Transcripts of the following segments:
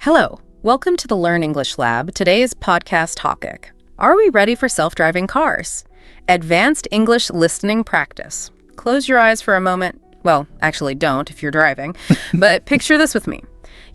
Hello, welcome to the Learn English Lab. Today's podcast topic: are we ready for self-driving cars? Advanced English listening practice. Close your eyes for a moment. Well, actually don't if you're driving, but picture this with me.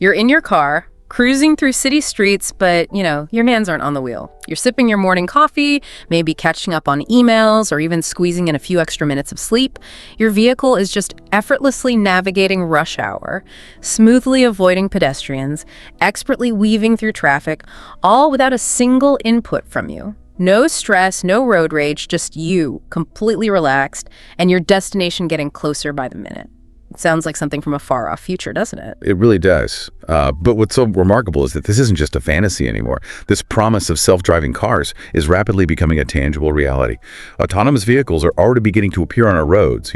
You're in your car, cruising through city streets, but, your hands aren't on the wheel. You're sipping your morning coffee, maybe catching up on emails, or even squeezing in a few extra minutes of sleep. Your vehicle is just effortlessly navigating rush hour, smoothly avoiding pedestrians, expertly weaving through traffic, all without a single input from you. No stress, no road rage, just you, completely relaxed, and your destination getting closer by the minute. It sounds like something from a far-off future, doesn't it? It really does. But what's so remarkable is that this isn't just a fantasy anymore. This promise of self-driving cars is rapidly becoming a tangible reality. Autonomous vehicles are already beginning to appear on our roads,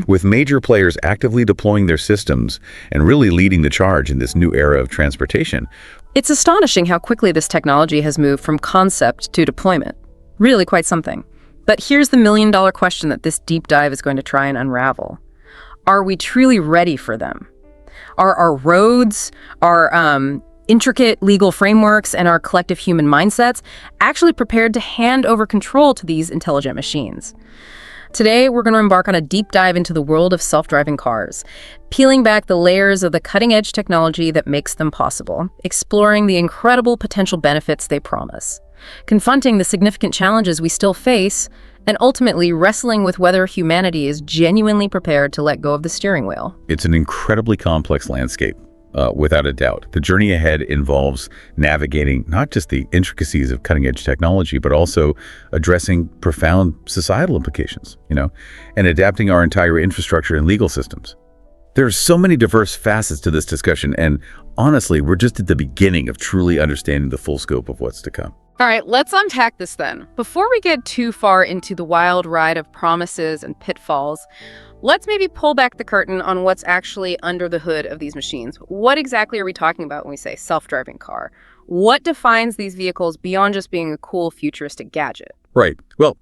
with major players actively deploying their systems and really leading the charge in this new era of transportation. It's astonishing how quickly this technology has moved from concept to deployment. Really quite something. But here's the million-dollar question that this deep dive is going to try and unravel. Are we truly ready for them? Are our roads, our intricate legal frameworks, and our collective human mindsets actually prepared to hand over control to these intelligent machines? Today, we're going to embark on a deep dive into the world of self-driving cars, peeling back the layers of the cutting-edge technology that makes them possible, exploring the incredible potential benefits they promise, confronting the significant challenges we still face, and ultimately wrestling with whether humanity is genuinely prepared to let go of the steering wheel. It's an incredibly complex landscape, without a doubt. The journey ahead involves navigating not just the intricacies of cutting-edge technology, but also addressing profound societal implications, and adapting our entire infrastructure and legal systems. There are so many diverse facets to this discussion, and honestly, we're just at the beginning of truly understanding the full scope of what's to come. All right, let's unpack this then. Before we get too far into the wild ride of promises and pitfalls, let's maybe pull back the curtain on what's actually under the hood of these machines. What exactly are we talking about when we say self-driving car? What defines these vehicles beyond just being a cool futuristic gadget? Right. Well,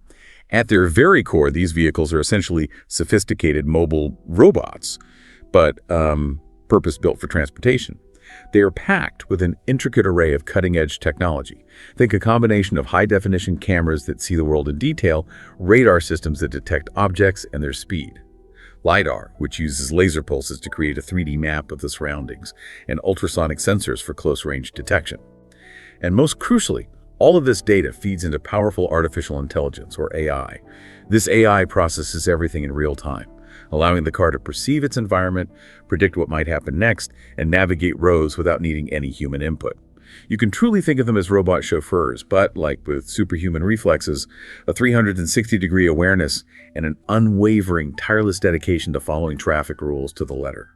at their very core, these vehicles are essentially sophisticated mobile robots, but purpose-built for transportation. They are packed with an intricate array of cutting-edge technology. Think a combination of high-definition cameras that see the world in detail, radar systems that detect objects and their speed, LiDAR, which uses laser pulses to create a 3D map of the surroundings, and ultrasonic sensors for close-range detection. And most crucially, all of this data feeds into powerful artificial intelligence, or AI. This AI processes everything in real time, allowing the car to perceive its environment, predict what might happen next, and navigate roads without needing any human input. You can truly think of them as robot chauffeurs, but like with superhuman reflexes, a 360-degree awareness, and an unwavering, tireless dedication to following traffic rules to the letter.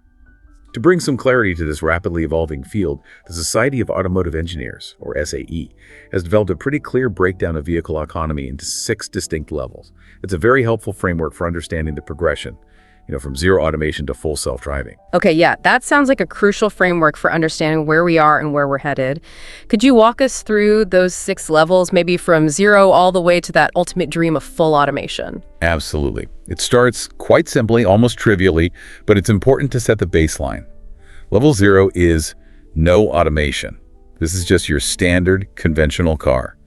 To bring some clarity to this rapidly evolving field, the Society of Automotive Engineers, or SAE, has developed a pretty clear breakdown of vehicle autonomy into 6 distinct levels. It's a very helpful framework for understanding the progression, from zero automation to full self-driving. Okay, yeah, that sounds like a crucial framework for understanding where we are and where we're headed. Could you walk us through those 6 levels, maybe from zero all the way to that ultimate dream of full automation? Absolutely. It starts quite simply, almost trivially, but it's important to set the baseline. Level 0 is no automation. This is just your standard, conventional car.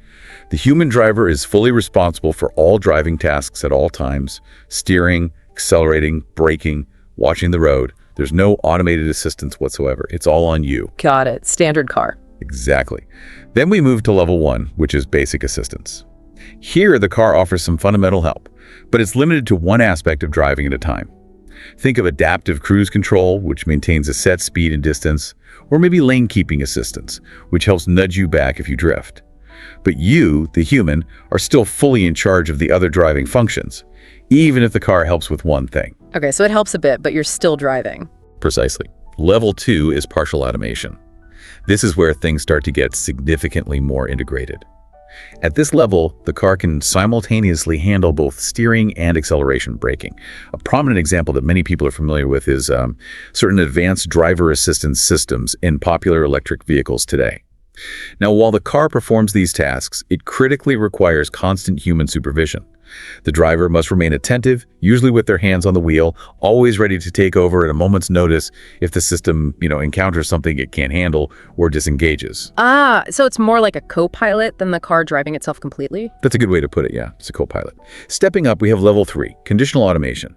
The human driver is fully responsible for all driving tasks at all times: steering, accelerating, braking, watching the road. There's no automated assistance whatsoever. It's all on you. Got it. Standard car. Exactly. Then we move to level 1, which is basic assistance. Here, the car offers some fundamental help, but it's limited to one aspect of driving at a time. Think of adaptive cruise control, which maintains a set speed and distance, or maybe lane keeping assistance, which helps nudge you back if you drift. But you, the human, are still fully in charge of the other driving functions, even if the car helps with one thing. Okay, so it helps a bit, but you're still driving. Precisely. Level 2 is partial automation. This is where things start to get significantly more integrated. At this level, the car can simultaneously handle both steering and acceleration braking. A prominent example that many people are familiar with is certain advanced driver assistance systems in popular electric vehicles today. Now, while the car performs these tasks, it critically requires constant human supervision. The driver must remain attentive, usually with their hands on the wheel, always ready to take over at a moment's notice if the system, encounters something it can't handle or disengages. So it's more like a co-pilot than the car driving itself completely? That's a good way to put it, yeah. It's a co-pilot. Stepping up, we have level 3, conditional automation.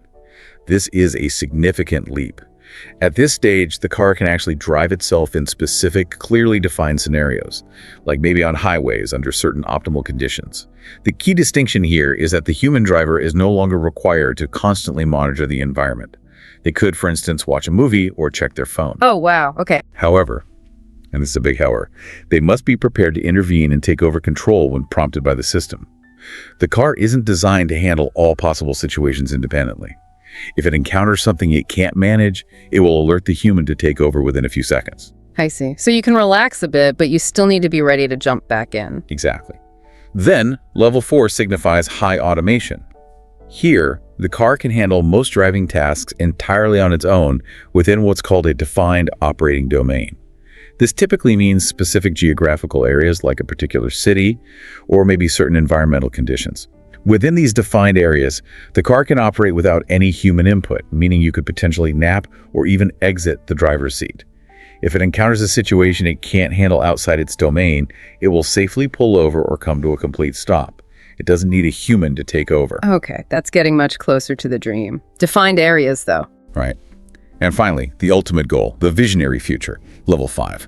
This is a significant leap. At this stage, the car can actually drive itself in specific, clearly defined scenarios, like maybe on highways under certain optimal conditions. The key distinction here is that the human driver is no longer required to constantly monitor the environment. They could, for instance, watch a movie or check their phone. Oh, wow. Okay. However, and this is a big however, they must be prepared to intervene and take over control when prompted by the system. The car isn't designed to handle all possible situations independently. If it encounters something it can't manage, it will alert the human to take over within a few seconds. I see. So you can relax a bit, but you still need to be ready to jump back in. Exactly. Then, level 4 signifies high automation. Here, the car can handle most driving tasks entirely on its own within what's called a defined operating domain. This typically means specific geographical areas like a particular city or maybe certain environmental conditions. Within these defined areas, the car can operate without any human input, meaning you could potentially nap or even exit the driver's seat. If it encounters a situation it can't handle outside its domain, it will safely pull over or come to a complete stop. It doesn't need a human to take over. Okay, that's getting much closer to the dream. Defined areas, though. Right. And finally, the ultimate goal, the visionary future, level 5.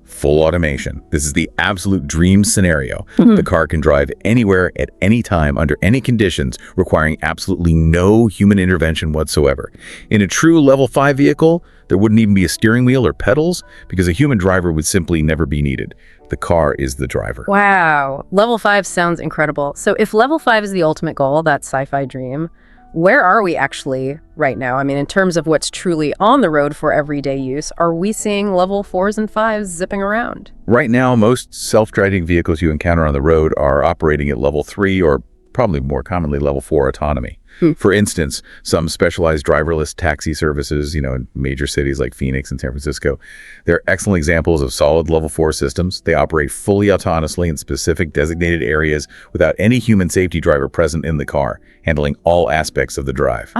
Full automation. This is the absolute dream scenario. The car can drive anywhere at any time under any conditions, requiring absolutely no human intervention whatsoever. In a true level 5 vehicle, there wouldn't even be a steering wheel or pedals because a human driver would simply never be needed. The car is the driver. Wow. Level 5 sounds incredible. So if level 5 is the ultimate goal, that sci-fi dream, where are we actually right now? I mean, in terms of what's truly on the road for everyday use, are we seeing level 4s and 5s zipping around? Right now, most self-driving vehicles you encounter on the road are operating at level 3 or probably more commonly level 4 autonomy. For instance, some specialized driverless taxi services, in major cities like Phoenix and San Francisco, they're excellent examples of solid level 4 systems. They operate fully autonomously in specific designated areas without any human safety driver present in the car, handling all aspects of the drive.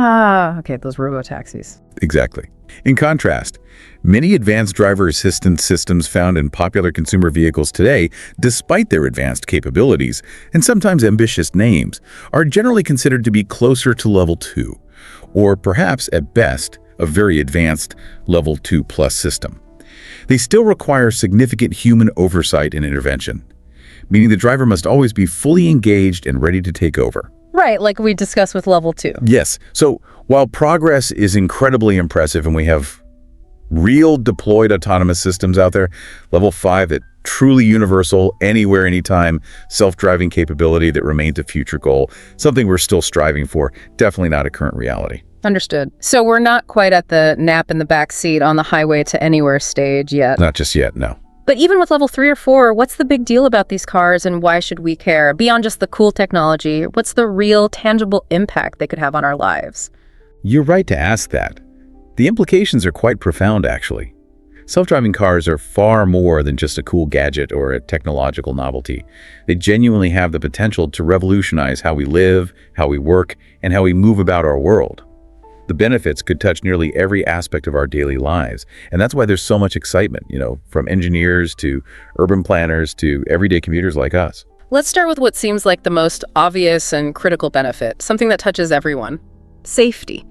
Okay, those robo-taxis. Exactly. In contrast, many advanced driver assistance systems found in popular consumer vehicles today, despite their advanced capabilities and sometimes ambitious names, are generally considered to be closer to level 2, or perhaps at best, a very advanced level 2 plus system. They still require significant human oversight and intervention, meaning the driver must always be fully engaged and ready to take over. Right, like we discussed with level 2. Yes. So while progress is incredibly impressive and we have real deployed autonomous systems out there, level 5 that truly universal, anywhere, anytime, self-driving capability that remains a future goal, something we're still striving for, definitely not a current reality. Understood. So we're not quite at the nap in the back seat on the highway to anywhere stage yet. Not just yet, no. But even with level 3 or 4, what's the big deal about these cars and why should we care? Beyond just the cool technology, what's the real tangible impact they could have on our lives? You're right to ask that. The implications are quite profound, actually. Self-driving cars are far more than just a cool gadget or a technological novelty. They genuinely have the potential to revolutionize how we live, how we work, and how we move about our world. The benefits could touch nearly every aspect of our daily lives. And that's why there's so much excitement, from engineers to urban planners to everyday commuters like us. Let's start with what seems like the most obvious and critical benefit, something that touches everyone: safety.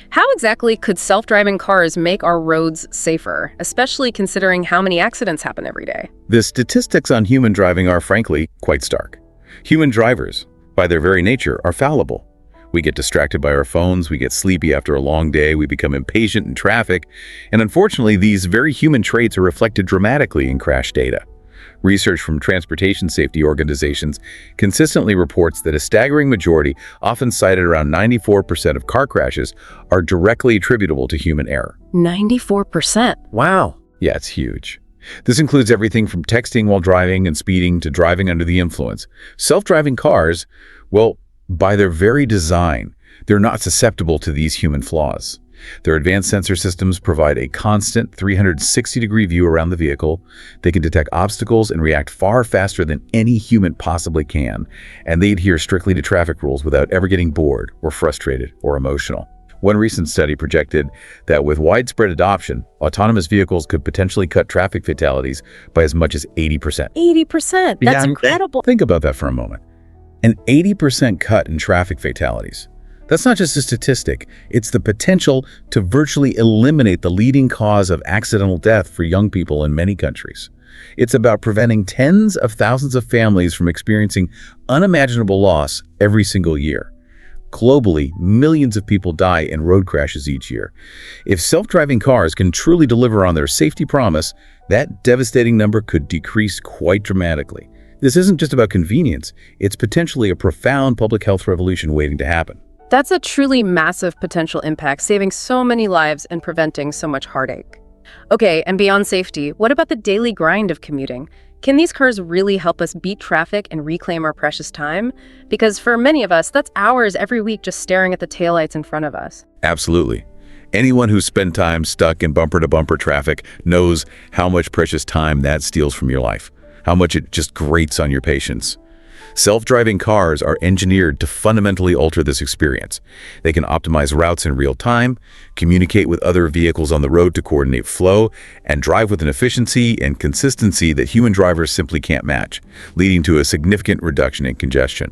How exactly could self-driving cars make our roads safer, especially considering how many accidents happen every day? The statistics on human driving are, frankly, quite stark. Human drivers, by their very nature, are fallible. We get distracted by our phones, we get sleepy after a long day, we become impatient in traffic, and unfortunately, these very human traits are reflected dramatically in crash data. Research from transportation safety organizations consistently reports that a staggering majority, often cited around 94% of car crashes, are directly attributable to human error. 94%? Wow. Yeah, it's huge. This includes everything from texting while driving and speeding to driving under the influence. Self-driving cars, well, by their very design, they're not susceptible to these human flaws. Their advanced sensor systems provide a constant 360-degree view around the vehicle. They can detect obstacles and react far faster than any human possibly can, and they adhere strictly to traffic rules without ever getting bored or frustrated or emotional. One recent study projected that with widespread adoption, autonomous vehicles could potentially cut traffic fatalities by as much as 80%. 80%? That's incredible. Think about that for a moment. An 80% cut in traffic fatalities. That's not just a statistic, it's the potential to virtually eliminate the leading cause of accidental death for young people in many countries. It's about preventing tens of thousands of families from experiencing unimaginable loss every single year. Globally, millions of people die in road crashes each year. If self-driving cars can truly deliver on their safety promise, that devastating number could decrease quite dramatically. This isn't just about convenience, it's potentially a profound public health revolution waiting to happen. That's a truly massive potential impact, saving so many lives and preventing so much heartache. Okay, and beyond safety, what about the daily grind of commuting? Can these cars really help us beat traffic and reclaim our precious time? Because for many of us, that's hours every week just staring at the taillights in front of us. Absolutely. Anyone who's spent time stuck in bumper-to-bumper traffic knows how much precious time that steals from your life, how much it just grates on your patience. Self-driving cars are engineered to fundamentally alter this experience. They can optimize routes in real time, communicate with other vehicles on the road to coordinate flow, and drive with an efficiency and consistency that human drivers simply can't match, leading to a significant reduction in congestion.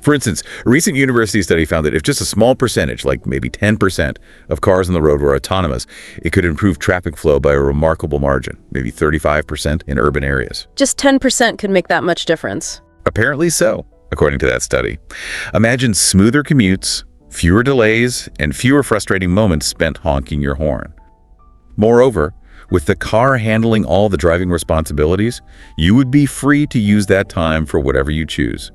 For instance, a recent university study found that if just a small percentage, like maybe 10% of cars on the road were autonomous, it could improve traffic flow by a remarkable margin, maybe 35% in urban areas. Just 10% could make that much difference. Apparently so, according to that study. Imagine smoother commutes, fewer delays, and fewer frustrating moments spent honking your horn. Moreover, with the car handling all the driving responsibilities, you would be free to use that time for whatever you choose.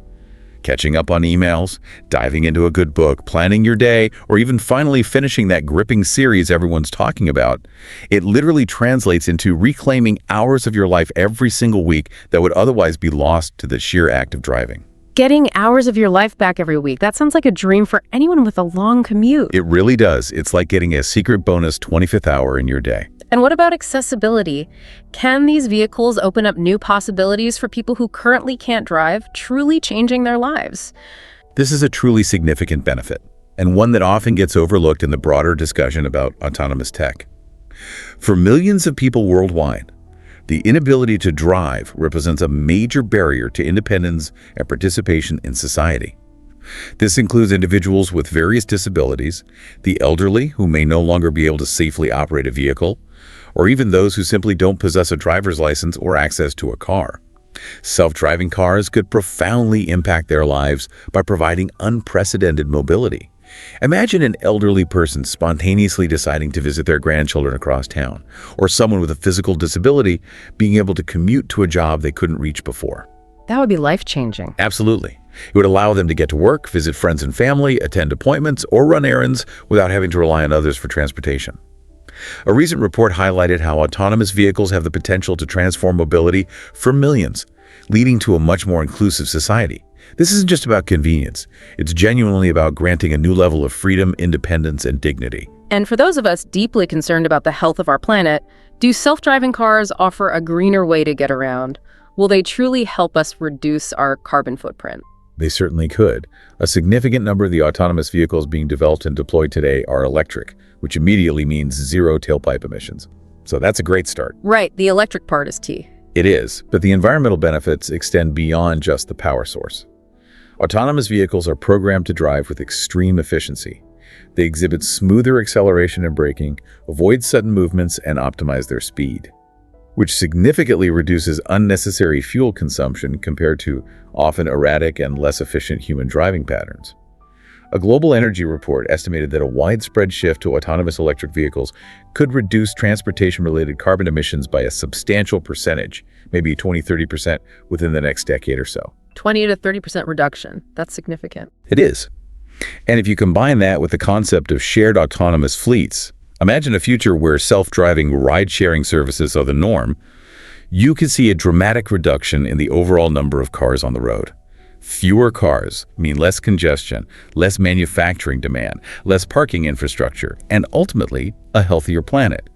Catching up on emails, diving into a good book, planning your day, or even finally finishing that gripping series everyone's talking about. It literally translates into reclaiming hours of your life every single week that would otherwise be lost to the sheer act of driving. Getting hours of your life back every week, that sounds like a dream for anyone with a long commute. It really does. It's like getting a secret bonus 25th hour in your day. And what about accessibility? Can these vehicles open up new possibilities for people who currently can't drive, truly changing their lives? This is a truly significant benefit, and one that often gets overlooked in the broader discussion about autonomous tech. For millions of people worldwide, the inability to drive represents a major barrier to independence and participation in society. This includes individuals with various disabilities, the elderly who may no longer be able to safely operate a vehicle, or even those who simply don't possess a driver's license or access to a car. Self-driving cars could profoundly impact their lives by providing unprecedented mobility. Imagine an elderly person spontaneously deciding to visit their grandchildren across town, or someone with a physical disability being able to commute to a job they couldn't reach before. That would be life-changing. Absolutely. It would allow them to get to work, visit friends and family, attend appointments, or run errands without having to rely on others for transportation. A recent report highlighted how autonomous vehicles have the potential to transform mobility for millions, leading to a much more inclusive society. This isn't just about convenience. It's genuinely about granting a new level of freedom, independence, and dignity. And for those of us deeply concerned about the health of our planet, do self-driving cars offer a greener way to get around? Will they truly help us reduce our carbon footprint? They certainly could. A significant number of the autonomous vehicles being developed and deployed today are electric, which immediately means zero tailpipe emissions. So that's a great start. Right, the electric part is key. It is, but the environmental benefits extend beyond just the power source. Autonomous vehicles are programmed to drive with extreme efficiency. They exhibit smoother acceleration and braking, avoid sudden movements, and optimize their speed, which significantly reduces unnecessary fuel consumption compared to often erratic and less efficient human driving patterns. A global energy report estimated that a widespread shift to autonomous electric vehicles could reduce transportation-related carbon emissions by a substantial percentage, maybe 20–30% within the next decade or so. 20 to 30% reduction. That's significant. It is. And if you combine that with the concept of shared autonomous fleets, imagine a future where self-driving ride-sharing services are the norm, you can see a dramatic reduction in the overall number of cars on the road. Fewer cars mean less congestion, less manufacturing demand, less parking infrastructure, and ultimately, a healthier planet.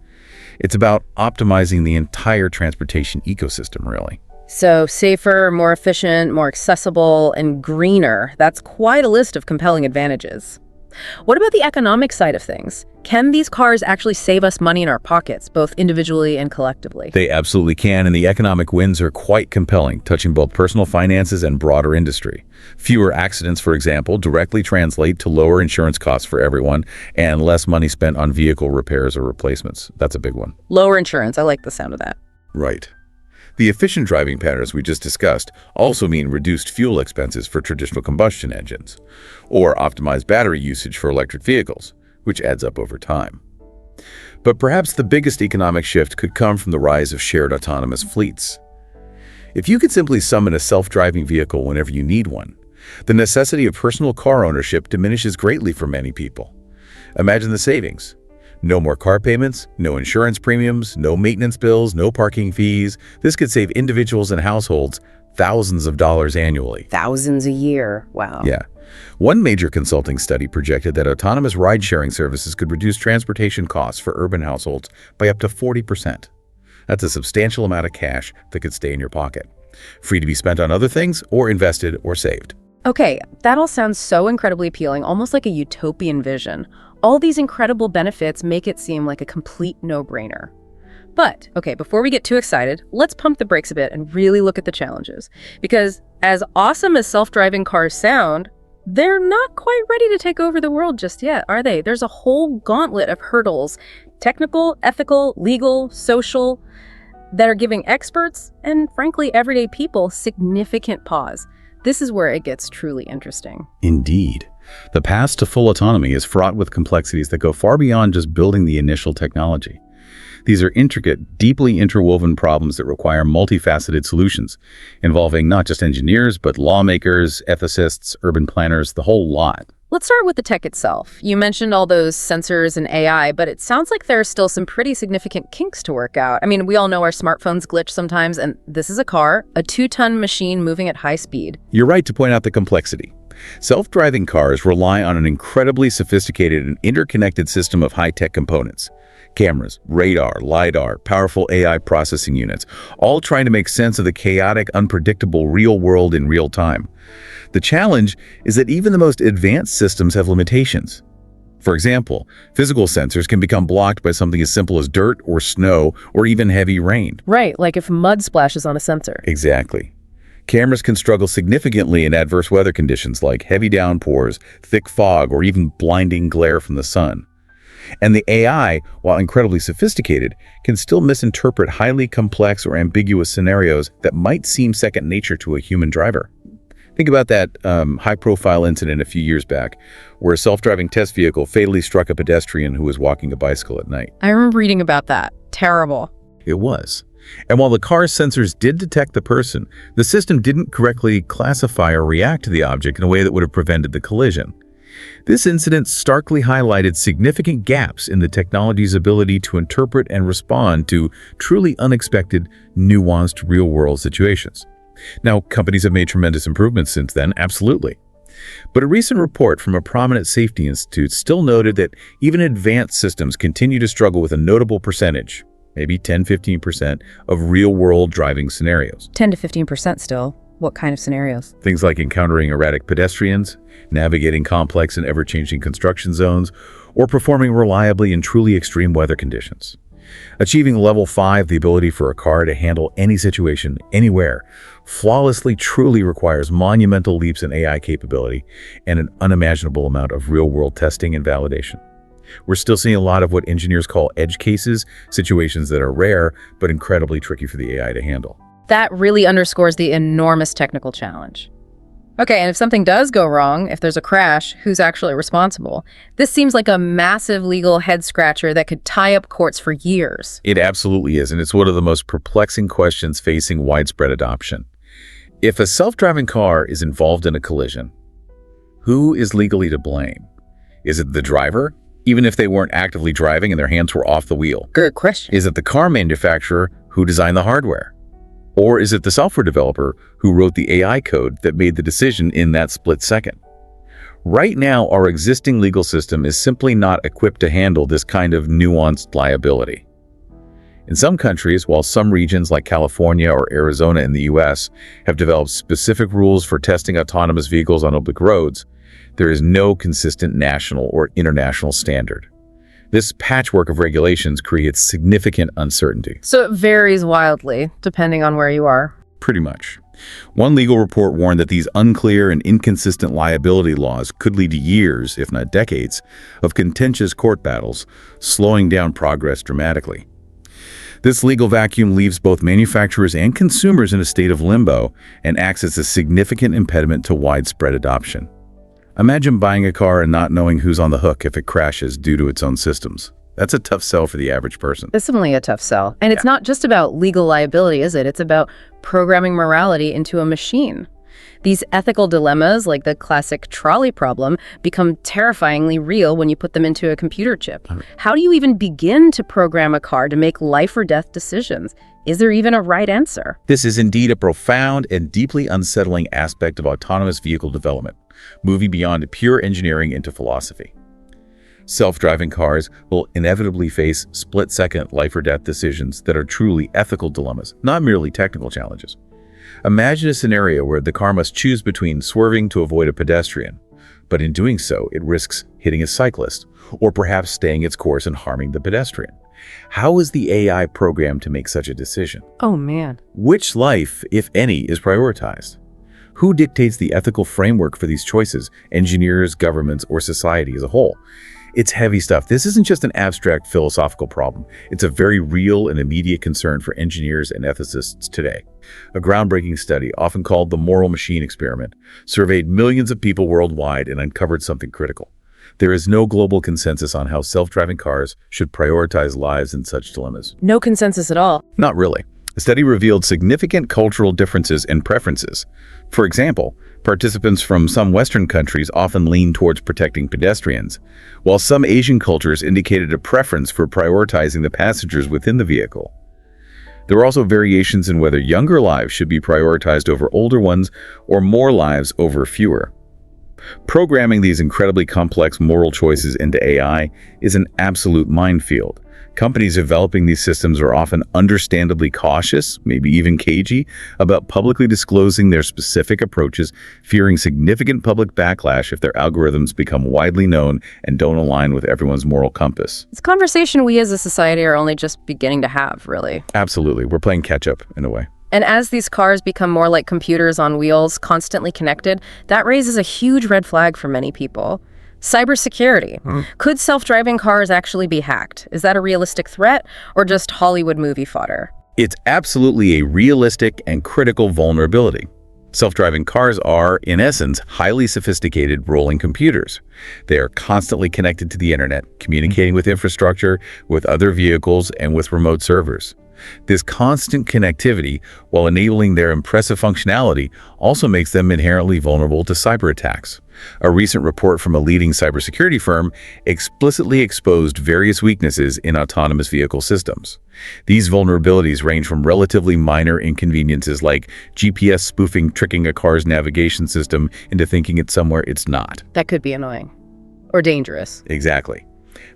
It's about optimizing the entire transportation ecosystem, really. So safer, more efficient, more accessible, and greener. That's quite a list of compelling advantages. What about the economic side of things? Can these cars actually save us money in our pockets, both individually and collectively? They absolutely can, and the economic wins are quite compelling, touching both personal finances and broader industry. Fewer accidents, for example, directly translate to lower insurance costs for everyone and less money spent on vehicle repairs or replacements. That's a big one. Lower insurance. I like the sound of that. Right. The efficient driving patterns we just discussed also mean reduced fuel expenses for traditional combustion engines, or optimized battery usage for electric vehicles, which adds up over time. But perhaps the biggest economic shift could come from the rise of shared autonomous fleets. If you could simply summon a self-driving vehicle whenever you need one, the necessity of personal car ownership diminishes greatly for many people. Imagine the savings. No more car payments, no insurance premiums, no maintenance bills, no parking fees. This could save individuals and households thousands of dollars annually. Thousands a year. Wow. Yeah. One major consulting study projected that autonomous ride-sharing services could reduce transportation costs for urban households by up to 40%. That's a substantial amount of cash that could stay in your pocket, free to be spent on other things or invested or saved. Okay, that all sounds so incredibly appealing, almost like a utopian vision. All these incredible benefits make it seem like a complete no-brainer. But, okay, before we get too excited, let's pump the brakes a bit and really look at the challenges. Because as awesome as self-driving cars sound, they're not quite ready to take over the world just yet, are they? There's a whole gauntlet of hurdles, technical, ethical, legal, social, that are giving experts and, frankly, everyday people significant pause. This is where it gets truly interesting. Indeed. The path to full autonomy is fraught with complexities that go far beyond just building the initial technology. These are intricate, deeply interwoven problems that require multifaceted solutions, involving not just engineers, but lawmakers, ethicists, urban planners, the whole lot. Let's start with the tech itself. You mentioned all those sensors and AI, but it sounds like there are still some pretty significant kinks to work out. I mean, we all know our smartphones glitch sometimes, and this is a car, a 2-ton machine moving at high speed. You're right to point out the complexity. Self-driving cars rely on an incredibly sophisticated and interconnected system of high-tech components. Cameras, radar, LiDAR, powerful AI processing units, all trying to make sense of the chaotic, unpredictable real world in real time. The challenge is that even the most advanced systems have limitations. For example, physical sensors can become blocked by something as simple as dirt or snow or even heavy rain. Right, like if mud splashes on a sensor. Exactly. Cameras can struggle significantly in adverse weather conditions like heavy downpours, thick fog, or even blinding glare from the sun. And the AI, while incredibly sophisticated, can still misinterpret highly complex or ambiguous scenarios that might seem second nature to a human driver. Think about that high-profile incident a few years back where a self-driving test vehicle fatally struck a pedestrian who was walking a bicycle at night. I remember reading about that. Terrible. It was. And while the car's sensors did detect the person, the system didn't correctly classify or react to the object in a way that would have prevented the collision. This incident starkly highlighted significant gaps in the technology's ability to interpret and respond to truly unexpected, nuanced real-world situations. Now, companies have made tremendous improvements since then, absolutely. But a recent report from a prominent safety institute still noted that even advanced systems continue to struggle with a notable percentage, maybe 10-15%, of real-world driving scenarios. 10 to 15% still. What kind of scenarios? Things like encountering erratic pedestrians, navigating complex and ever-changing construction zones, or performing reliably in truly extreme weather conditions. Achieving level 5, the ability for a car to handle any situation, anywhere, flawlessly truly requires monumental leaps in AI capability and an unimaginable amount of real-world testing and validation. We're still seeing a lot of what engineers call edge cases, situations that are rare but incredibly tricky for the AI to handle. That really underscores the enormous technical challenge. Okay, and if something does go wrong, if there's a crash, who's actually responsible? This seems like a massive legal head-scratcher that could tie up courts for years. It absolutely is, and it's one of the most perplexing questions facing widespread adoption. If a self-driving car is involved in a collision, who is legally to blame? Is it the driver, even if they weren't actively driving and their hands were off the wheel? Good question. Is it the car manufacturer who designed the hardware? Or is it the software developer who wrote the AI code that made the decision in that split second? Right now, our existing legal system is simply not equipped to handle this kind of nuanced liability. In some countries, while some regions like California or Arizona in the US have developed specific rules for testing autonomous vehicles on public roads, there is no consistent national or international standard. This patchwork of regulations creates significant uncertainty. So it varies wildly, depending on where you are. Pretty much. One legal report warned that these unclear and inconsistent liability laws could lead to years, if not decades, of contentious court battles, slowing down progress dramatically. This legal vacuum leaves both manufacturers and consumers in a state of limbo and acts as a significant impediment to widespread adoption. Imagine buying a car and not knowing who's on the hook if it crashes due to its own systems. That's a tough sell for the average person. It's definitely a tough sell. And it's not just about legal liability, is it? It's about programming morality into a machine. These ethical dilemmas, like the classic trolley problem, become terrifyingly real when you put them into a computer chip. How do you even begin to program a car to make life or death decisions? Is there even a right answer? This is indeed a profound and deeply unsettling aspect of autonomous vehicle development, moving beyond pure engineering into philosophy. Self-driving cars will inevitably face split-second life-or-death decisions that are truly ethical dilemmas, not merely technical challenges. Imagine a scenario where the car must choose between swerving to avoid a pedestrian, but in doing so, it risks hitting a cyclist, or perhaps staying its course and harming the pedestrian. How is the AI programmed to make such a decision? Oh, man. Which life, if any, is prioritized? Who dictates the ethical framework for these choices, engineers, governments, or society as a whole? It's heavy stuff. This isn't just an abstract philosophical problem. It's a very real and immediate concern for engineers and ethicists today. A groundbreaking study, often called the moral machine experiment, surveyed millions of people worldwide and uncovered something critical. There is no global consensus on how self-driving cars should prioritize lives in such dilemmas. No consensus at all. Not really. The study revealed significant cultural differences and preferences. For example, participants from some Western countries often lean towards protecting pedestrians, while some Asian cultures indicated a preference for prioritizing the passengers within the vehicle. There were also variations in whether younger lives should be prioritized over older ones or more lives over fewer. Programming these incredibly complex moral choices into AI is an absolute minefield. Companies developing these systems are often understandably cautious, maybe even cagey, about publicly disclosing their specific approaches, fearing significant public backlash if their algorithms become widely known and don't align with everyone's moral compass. It's a conversation we as a society are only just beginning to have, really. Absolutely. We're playing catch-up in a way. And as these cars become more like computers on wheels, constantly connected, that raises a huge red flag for many people. Cybersecurity. Could self-driving cars actually be hacked? Is that a realistic threat or just Hollywood movie fodder? It's absolutely a realistic and critical vulnerability. Self-driving cars are, in essence, highly sophisticated rolling computers. They are constantly connected to the internet, communicating with infrastructure, with other vehicles, and with remote servers. This constant connectivity, while enabling their impressive functionality, also makes them inherently vulnerable to cyber attacks. A recent report from a leading cybersecurity firm explicitly exposed various weaknesses in autonomous vehicle systems. These vulnerabilities range from relatively minor inconveniences like GPS spoofing tricking a car's navigation system into thinking it's somewhere it's not. That could be annoying or dangerous. Exactly.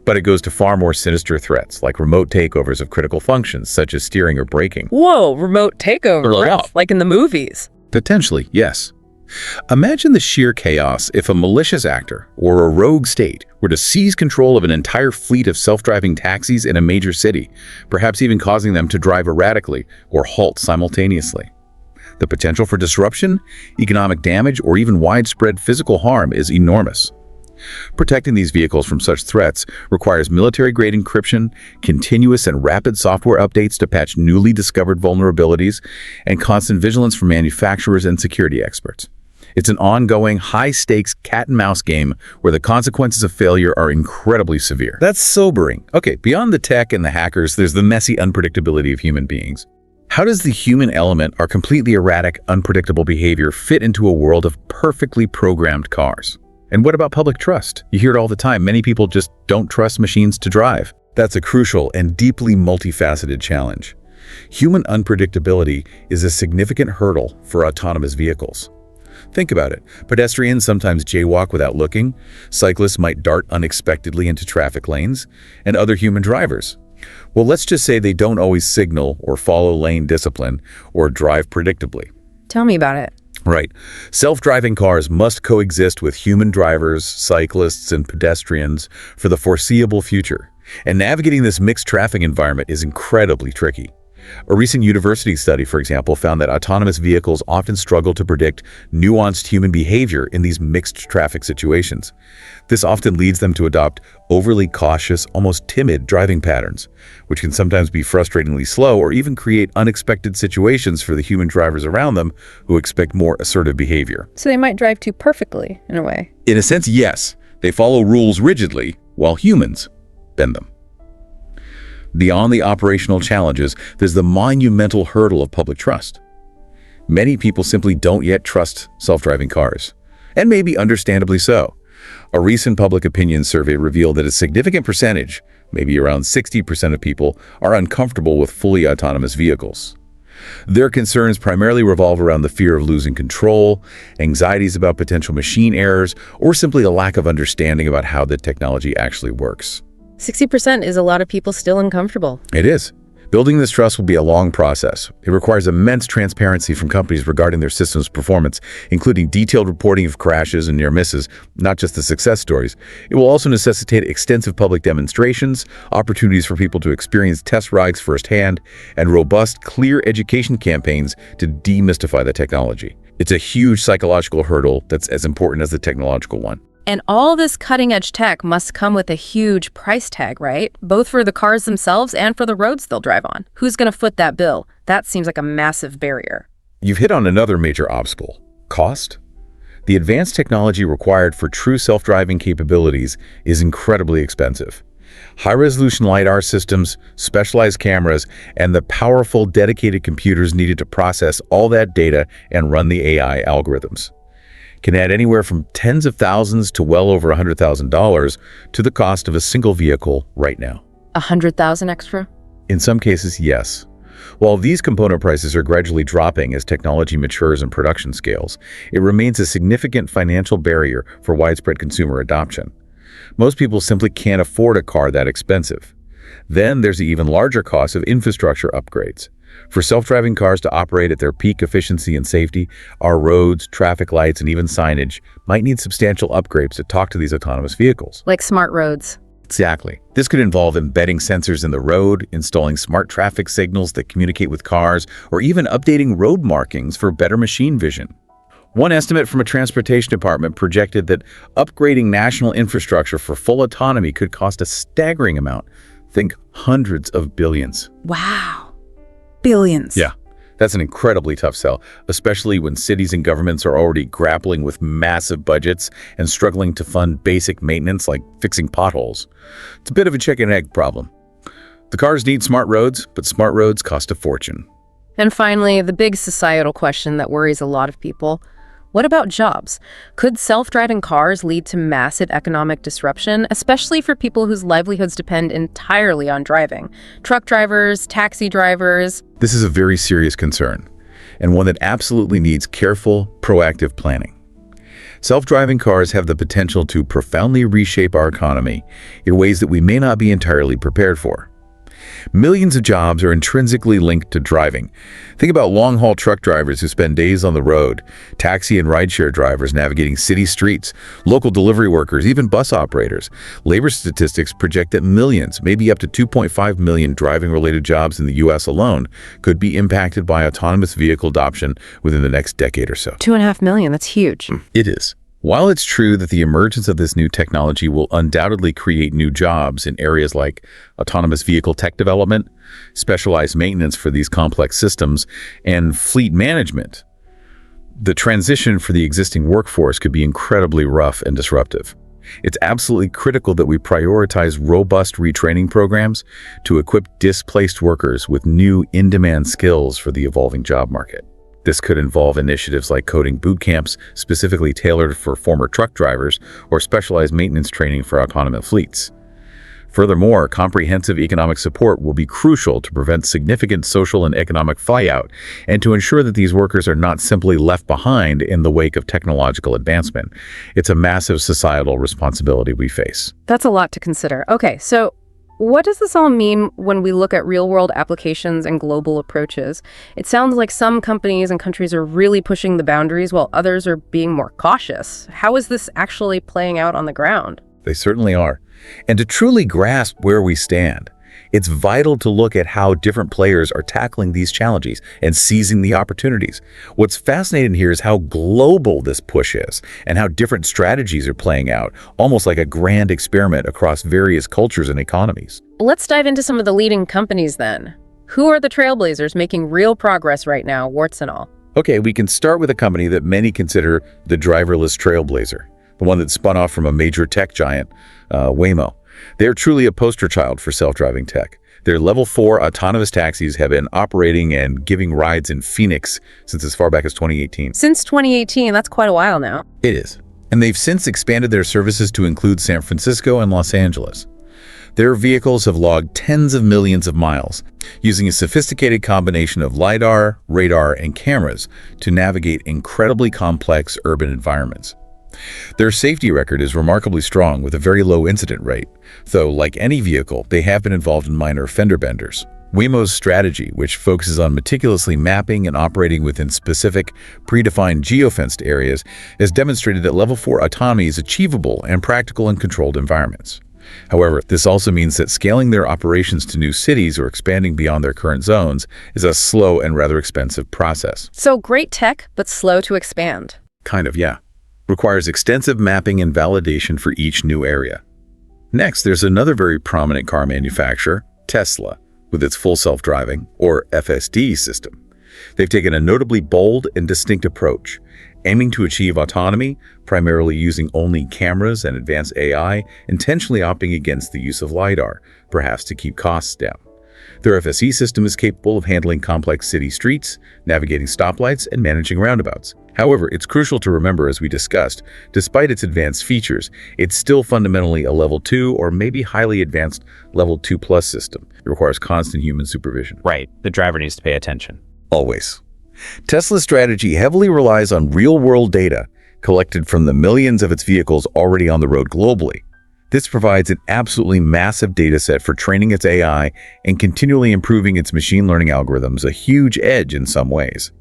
But it goes to far more sinister threats, like remote takeovers of critical functions, such as steering or braking. Whoa, remote takeover, Yeah. like in the movies. Potentially, yes. Imagine the sheer chaos if a malicious actor or a rogue state were to seize control of an entire fleet of self-driving taxis in a major city, perhaps even causing them to drive erratically or halt simultaneously. The potential for disruption, economic damage, or even widespread physical harm is enormous. Protecting these vehicles from such threats requires military-grade encryption, continuous and rapid software updates to patch newly discovered vulnerabilities, and constant vigilance from manufacturers and security experts. It's an ongoing, high-stakes cat-and-mouse game where the consequences of failure are incredibly severe. That's sobering. Okay, beyond the tech and the hackers, there's the messy unpredictability of human beings. How does the human element, our completely erratic, unpredictable behavior, fit into a world of perfectly programmed cars? And what about public trust? You hear it all the time. Many people just don't trust machines to drive. That's a crucial and deeply multifaceted challenge. Human unpredictability is a significant hurdle for autonomous vehicles. Think about it. Pedestrians sometimes jaywalk without looking, cyclists might dart unexpectedly into traffic lanes, and other human drivers. Well, let's just say they don't always signal or follow lane discipline or drive predictably. Tell me about it. Right. Self-driving cars must coexist with human drivers, cyclists, and pedestrians for the foreseeable future. And navigating this mixed traffic environment is incredibly tricky. A recent university study, for example, found that autonomous vehicles often struggle to predict nuanced human behavior in these mixed traffic situations. This often leads them to adopt overly cautious, almost timid driving patterns, which can sometimes be frustratingly slow or even create unexpected situations for the human drivers around them who expect more assertive behavior. So they might drive too perfectly, in a way. In a sense, yes. They follow rules rigidly, while humans bend them. Beyond the operational challenges, there's the monumental hurdle of public trust. Many people simply don't yet trust self-driving cars, and maybe understandably so. A recent public opinion survey revealed that a significant percentage, maybe around 60% of people, are uncomfortable with fully autonomous vehicles. Their concerns primarily revolve around the fear of losing control, anxieties about potential machine errors, or simply a lack of understanding about how the technology actually works. 60% is a lot of people still uncomfortable. It is. Building this trust will be a long process. It requires immense transparency from companies regarding their system's performance, including detailed reporting of crashes and near misses, not just the success stories. It will also necessitate extensive public demonstrations, opportunities for people to experience test rides firsthand, and robust, clear education campaigns to demystify the technology. It's a huge psychological hurdle that's as important as the technological one. And all this cutting-edge tech must come with a huge price tag, right? Both for the cars themselves and for the roads they'll drive on. Who's going to foot that bill? That seems like a massive barrier. You've hit on another major obstacle: cost. The advanced technology required for true self-driving capabilities is incredibly expensive. High-resolution LiDAR systems, specialized cameras, and the powerful, dedicated computers needed to process all that data and run the AI algorithms can add anywhere from tens of thousands to well over $100,000 to the cost of a single vehicle right now. $100,000 extra? In some cases, yes. While these component prices are gradually dropping as technology matures and production scales, it remains a significant financial barrier for widespread consumer adoption. Most people simply can't afford a car that expensive. Then there's the even larger cost of infrastructure upgrades. For self-driving cars to operate at their peak efficiency and safety, our roads, traffic lights, and even signage might need substantial upgrades to talk to these autonomous vehicles. Like smart roads. Exactly. This could involve embedding sensors in the road, installing smart traffic signals that communicate with cars, or even updating road markings for better machine vision. One estimate from a transportation department projected that upgrading national infrastructure for full autonomy could cost a staggering amount. Think hundreds of billions. Wow. Billions. Yeah, that's an incredibly tough sell, especially when cities and governments are already grappling with massive budgets and struggling to fund basic maintenance like fixing potholes. It's a bit of a chicken and egg problem. The cars need smart roads, but smart roads cost a fortune. And finally, the big societal question that worries a lot of people. What about jobs? Could self-driving cars lead to massive economic disruption, especially for people whose livelihoods depend entirely on driving? Truck drivers, taxi drivers. This is a very serious concern, and one that absolutely needs careful, proactive planning. Self-driving cars have the potential to profoundly reshape our economy in ways that we may not be entirely prepared for. Millions of jobs are intrinsically linked to driving. Think about long-haul truck drivers who spend days on the road, taxi and rideshare drivers navigating city streets, local delivery workers, even bus operators. Labor statistics project that millions, maybe up to 2.5 million driving-related jobs in the U.S. alone could be impacted by autonomous vehicle adoption within the next decade or so. 2.5 million, that's huge. It is. While it's true that the emergence of this new technology will undoubtedly create new jobs in areas like autonomous vehicle tech development, specialized maintenance for these complex systems, and fleet management, the transition for the existing workforce could be incredibly rough and disruptive. It's absolutely critical that we prioritize robust retraining programs to equip displaced workers with new in-demand skills for the evolving job market. This could involve initiatives like coding boot camps specifically tailored for former truck drivers or specialized maintenance training for autonomous fleets. Furthermore, comprehensive economic support will be crucial to prevent significant social and economic fallout and to ensure that these workers are not simply left behind in the wake of technological advancement. It's a massive societal responsibility we face. That's a lot to consider. Okay, so what does this all mean when we look at real-world applications and global approaches? It sounds like some companies and countries are really pushing the boundaries while others are being more cautious. How is this actually playing out on the ground? They certainly are. And to truly grasp where we stand, it's vital to look at how different players are tackling these challenges and seizing the opportunities. What's fascinating here is how global this push is and how different strategies are playing out, almost like a grand experiment across various cultures and economies. Let's dive into some of the leading companies then. Who are the trailblazers making real progress right now, warts and all? Okay, we can start with a company that many consider the driverless trailblazer, the one that spun off from a major tech giant, Waymo. They're truly a poster child for self-driving tech. Their level 4 autonomous taxis have been operating and giving rides in Phoenix since as far back as 2018. Since 2018, that's quite a while now. It is. And they've since expanded their services to include San Francisco and Los Angeles. Their vehicles have logged tens of millions of miles, using a sophisticated combination of LiDAR, radar, and cameras to navigate incredibly complex urban environments. Their safety record is remarkably strong with a very low incident rate, though like any vehicle, they have been involved in minor fender benders. Waymo's strategy, which focuses on meticulously mapping and operating within specific, predefined geofenced areas, has demonstrated that level 4 autonomy is achievable and practical in controlled environments. However, this also means that scaling their operations to new cities or expanding beyond their current zones is a slow and rather expensive process. So great tech, but slow to expand. Kind of, yeah. Requires extensive mapping and validation for each new area. Next, there's another very prominent car manufacturer, Tesla, with its full self-driving, or FSD, system. They've taken a notably bold and distinct approach, aiming to achieve autonomy, primarily using only cameras and advanced AI, intentionally opting against the use of LiDAR, perhaps to keep costs down. Their FSE system is capable of handling complex city streets, navigating stoplights, and managing roundabouts. However, it's crucial to remember, as we discussed, despite its advanced features, it's still fundamentally a level 2 or maybe highly advanced level 2+ system. It requires constant human supervision. Right, the driver needs to pay attention. Always. Tesla's strategy heavily relies on real-world data collected from the millions of its vehicles already on the road globally. This provides an absolutely massive data set for training its AI and continually improving its machine learning algorithms, a huge edge in some ways.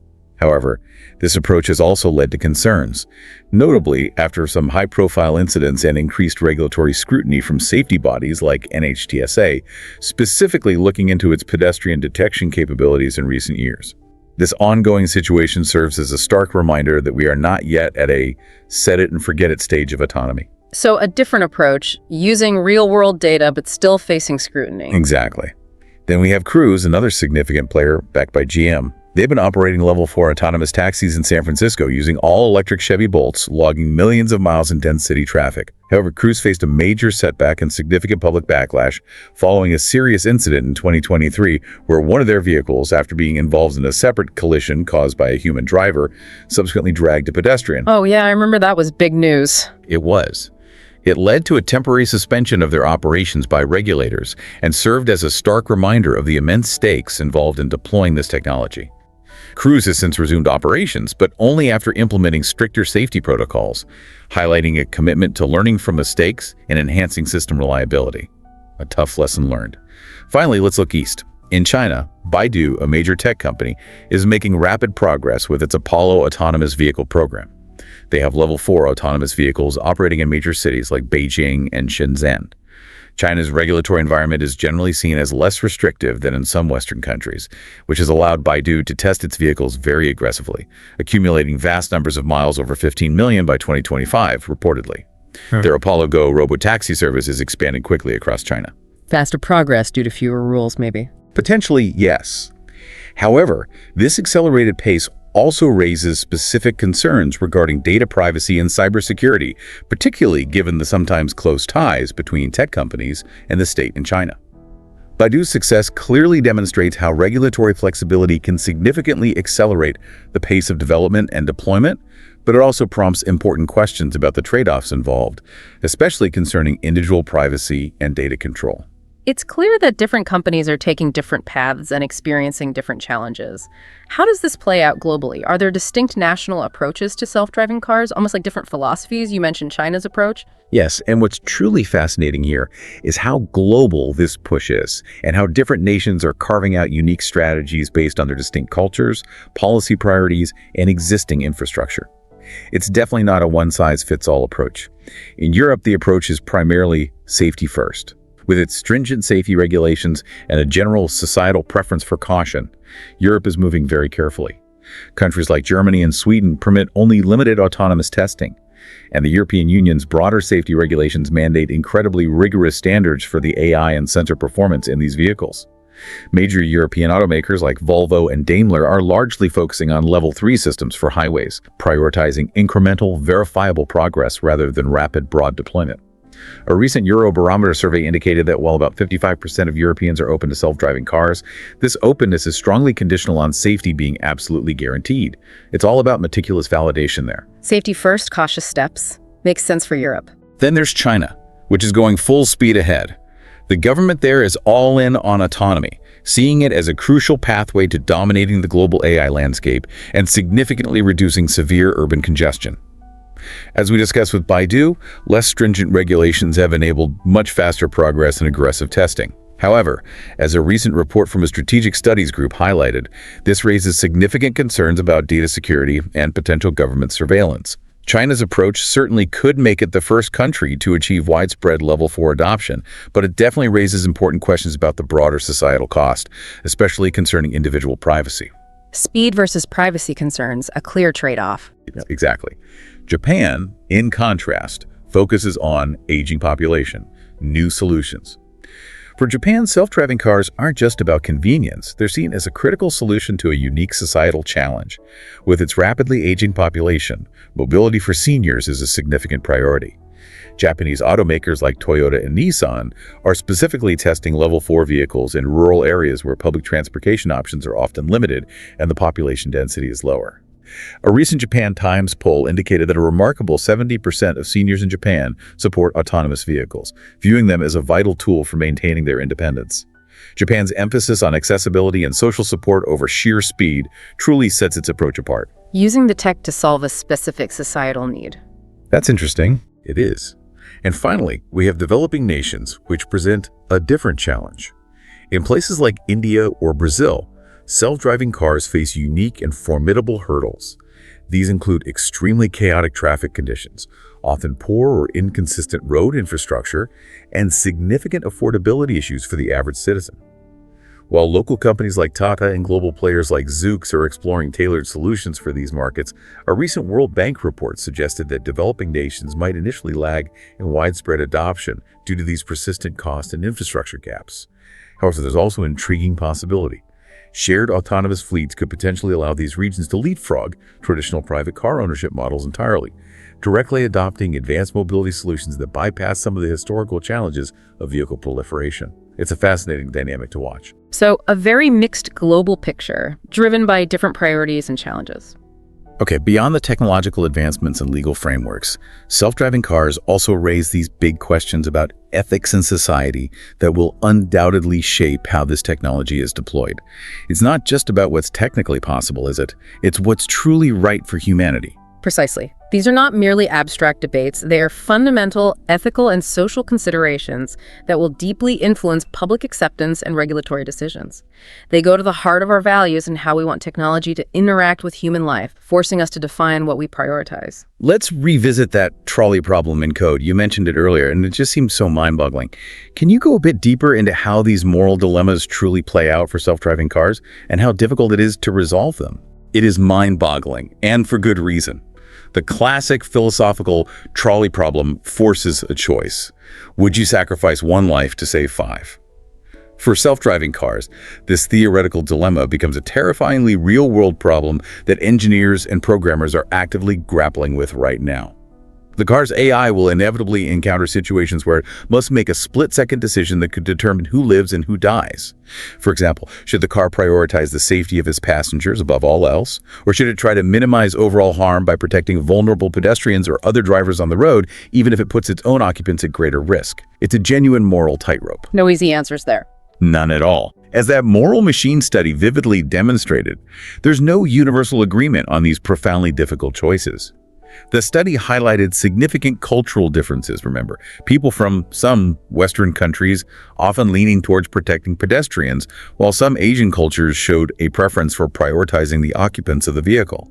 However, this approach has also led to concerns, notably after some high-profile incidents and increased regulatory scrutiny from safety bodies like NHTSA, specifically looking into its pedestrian detection capabilities in recent years. This ongoing situation serves as a stark reminder that we are not yet at a set-it-and-forget-it stage of autonomy. So a different approach, using real-world data but still facing scrutiny. Exactly. Then we have Cruise, another significant player backed by GM. They've been operating level 4 autonomous taxis in San Francisco using all-electric Chevy Bolts, logging millions of miles in dense city traffic. However, Cruise faced a major setback and significant public backlash following a serious incident in 2023 where one of their vehicles, after being involved in a separate collision caused by a human driver, subsequently dragged a pedestrian. Oh yeah, I remember that was big news. It was. It led to a temporary suspension of their operations by regulators and served as a stark reminder of the immense stakes involved in deploying this technology. Cruise has since resumed operations, but only after implementing stricter safety protocols, highlighting a commitment to learning from mistakes and enhancing system reliability. A tough lesson learned. Finally, let's look east. In China, Baidu, a major tech company, is making rapid progress with its Apollo autonomous vehicle program. They have level 4 autonomous vehicles operating in major cities like Beijing and Shenzhen. China's regulatory environment is generally seen as less restrictive than in some Western countries, which has allowed Baidu to test its vehicles very aggressively, accumulating vast numbers of miles over 15 million by 2025, reportedly. Their Apollo Go robotaxi service is expanding quickly across China. Faster progress due to fewer rules, maybe. Potentially, yes. However, this accelerated pace also raises specific concerns regarding data privacy and cybersecurity, particularly given the sometimes close ties between tech companies and the state in China. Baidu's success clearly demonstrates how regulatory flexibility can significantly accelerate the pace of development and deployment, but it also prompts important questions about the trade-offs involved, especially concerning individual privacy and data control. It's clear that different companies are taking different paths and experiencing different challenges. How does this play out globally? Are there distinct national approaches to self-driving cars, almost like different philosophies? You mentioned China's approach. Yes, and what's truly fascinating here is how global this push is and how different nations are carving out unique strategies based on their distinct cultures, policy priorities, and existing infrastructure. It's definitely not a one-size-fits-all approach. In Europe, the approach is primarily safety first. With its stringent safety regulations and a general societal preference for caution, Europe is moving very carefully. Countries like Germany and Sweden permit only limited autonomous testing, and the European Union's broader safety regulations mandate incredibly rigorous standards for the AI and sensor performance in these vehicles. Major European automakers like Volvo and Daimler are largely focusing on Level 3 systems for highways, prioritizing incremental, verifiable progress rather than rapid, broad deployment. A recent Eurobarometer survey indicated that while about 55% of Europeans are open to self-driving cars, this openness is strongly conditional on safety being absolutely guaranteed. It's all about meticulous validation there. Safety first, cautious steps. Makes sense for Europe. Then there's China, which is going full speed ahead. The government there is all in on autonomy, seeing it as a crucial pathway to dominating the global AI landscape and significantly reducing severe urban congestion. As we discussed with Baidu, less stringent regulations have enabled much faster progress in aggressive testing. However, as a recent report from a strategic studies group highlighted, this raises significant concerns about data security and potential government surveillance. China's approach certainly could make it the first country to achieve widespread Level 4 adoption, but it definitely raises important questions about the broader societal cost, especially concerning individual privacy. Speed versus privacy concerns, a clear trade-off. Exactly. Japan, in contrast, focuses on aging population, new solutions. For Japan, self-driving cars aren't just about convenience. They're seen as a critical solution to a unique societal challenge. With its rapidly aging population, mobility for seniors is a significant priority. Japanese automakers like Toyota and Nissan are specifically testing Level 4 vehicles in rural areas where public transportation options are often limited and the population density is lower. A recent Japan Times poll indicated that a remarkable 70% of seniors in Japan support autonomous vehicles, viewing them as a vital tool for maintaining their independence. Japan's emphasis on accessibility and social support over sheer speed truly sets its approach apart. Using the tech to solve a specific societal need. That's interesting. It is. And finally, we have developing nations which present a different challenge. In places like India or Brazil, self-driving cars face unique and formidable hurdles. These include extremely chaotic traffic conditions, often poor or inconsistent road infrastructure, and significant affordability issues for the average citizen. While local companies like Tata and global players like Zoox are exploring tailored solutions for these markets, a recent World Bank report suggested that developing nations might initially lag in widespread adoption due to these persistent cost and infrastructure gaps. However, there's also an intriguing possibility. Shared autonomous fleets could potentially allow these regions to leapfrog traditional private car ownership models entirely, directly adopting advanced mobility solutions that bypass some of the historical challenges of vehicle proliferation. It's a fascinating dynamic to watch. So, a very mixed global picture, driven by different priorities and challenges. Okay, beyond the technological advancements and legal frameworks, self-driving cars also raise these big questions about ethics and society that will undoubtedly shape how this technology is deployed. It's not just about what's technically possible, is it? It's what's truly right for humanity. Precisely. These are not merely abstract debates. They are fundamental ethical and social considerations that will deeply influence public acceptance and regulatory decisions. They go to the heart of our values and how we want technology to interact with human life, forcing us to define what we prioritize. Let's revisit that trolley problem in code. You mentioned it earlier, and it just seems so mind-boggling. Can you go a bit deeper into how these moral dilemmas truly play out for self-driving cars and how difficult it is to resolve them? It is mind-boggling, and for good reason. The classic philosophical trolley problem forces a choice. Would you sacrifice one life to save 5? For self-driving cars, this theoretical dilemma becomes a terrifyingly real-world problem that engineers and programmers are actively grappling with right now. The car's AI will inevitably encounter situations where it must make a split-second decision that could determine who lives and who dies. For example, should the car prioritize the safety of its passengers above all else? Or should it try to minimize overall harm by protecting vulnerable pedestrians or other drivers on the road, even if it puts its own occupants at greater risk? It's a genuine moral tightrope. No easy answers there. None at all. As that moral machine study vividly demonstrated, there's no universal agreement on these profoundly difficult choices. The study highlighted significant cultural differences, remember. People from some Western countries often leaning towards protecting pedestrians, while some Asian cultures showed a preference for prioritizing the occupants of the vehicle.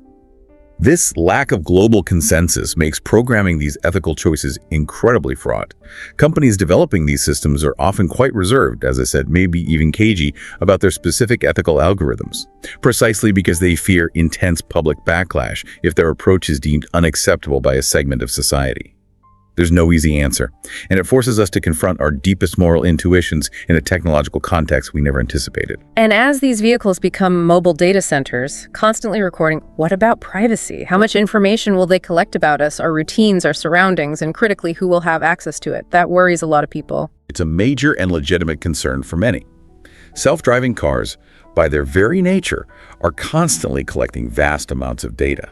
This lack of global consensus makes programming these ethical choices incredibly fraught. Companies developing these systems are often quite reserved, as I said, maybe even cagey, about their specific ethical algorithms, precisely because they fear intense public backlash if their approach is deemed unacceptable by a segment of society. There's no easy answer, and it forces us to confront our deepest moral intuitions in a technological context we never anticipated. And as these vehicles become mobile data centers, constantly recording, what about privacy? How much information will they collect about us, our routines, our surroundings, and critically, who will have access to it? That worries a lot of people. It's a major and legitimate concern for many. Self-driving cars, by their very nature, are constantly collecting vast amounts of data.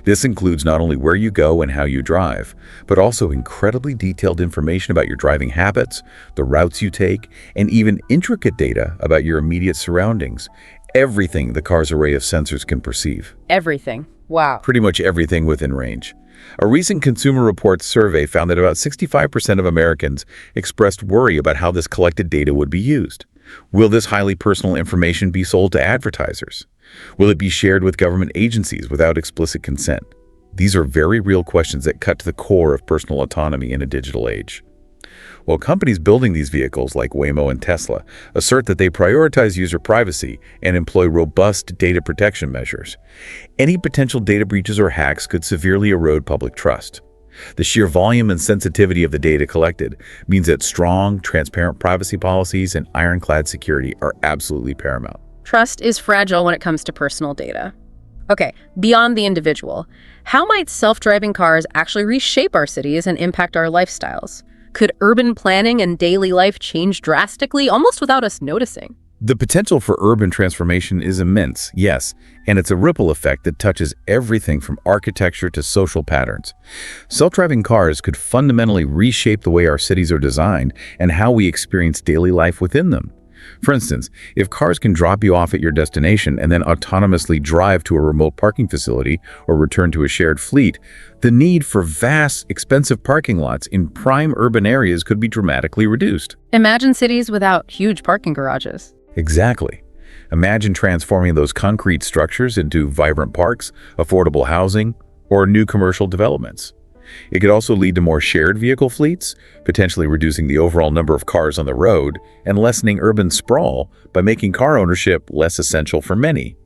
This includes not only where you go and how you drive, but also incredibly detailed information about your driving habits, the routes you take, and even intricate data about your immediate surroundings. Everything the car's array of sensors can perceive. Everything. Wow. Pretty much everything within range. A recent Consumer Reports survey found that about 65% of Americans expressed worry about how this collected data would be used. Will this highly personal information be sold to advertisers? Will it be shared with government agencies without explicit consent? These are very real questions that cut to the core of personal autonomy in a digital age. While companies building these vehicles like Waymo and Tesla assert that they prioritize user privacy and employ robust data protection measures, any potential data breaches or hacks could severely erode public trust. The sheer volume and sensitivity of the data collected means that strong, transparent privacy policies and ironclad security are absolutely paramount. Trust is fragile when it comes to personal data. Okay, beyond the individual, how might self-driving cars actually reshape our cities and impact our lifestyles? Could urban planning and daily life change drastically, almost without us noticing? The potential for urban transformation is immense, yes, and it's a ripple effect that touches everything from architecture to social patterns. Self-driving cars could fundamentally reshape the way our cities are designed and how we experience daily life within them. For instance, if cars can drop you off at your destination and then autonomously drive to a remote parking facility or return to a shared fleet, the need for vast, expensive parking lots in prime urban areas could be dramatically reduced. Imagine cities without huge parking garages. Exactly. Imagine transforming those concrete structures into vibrant parks, affordable housing, or new commercial developments. It could also lead to more shared vehicle fleets, potentially reducing the overall number of cars on the road and lessening urban sprawl by making car ownership less essential for many.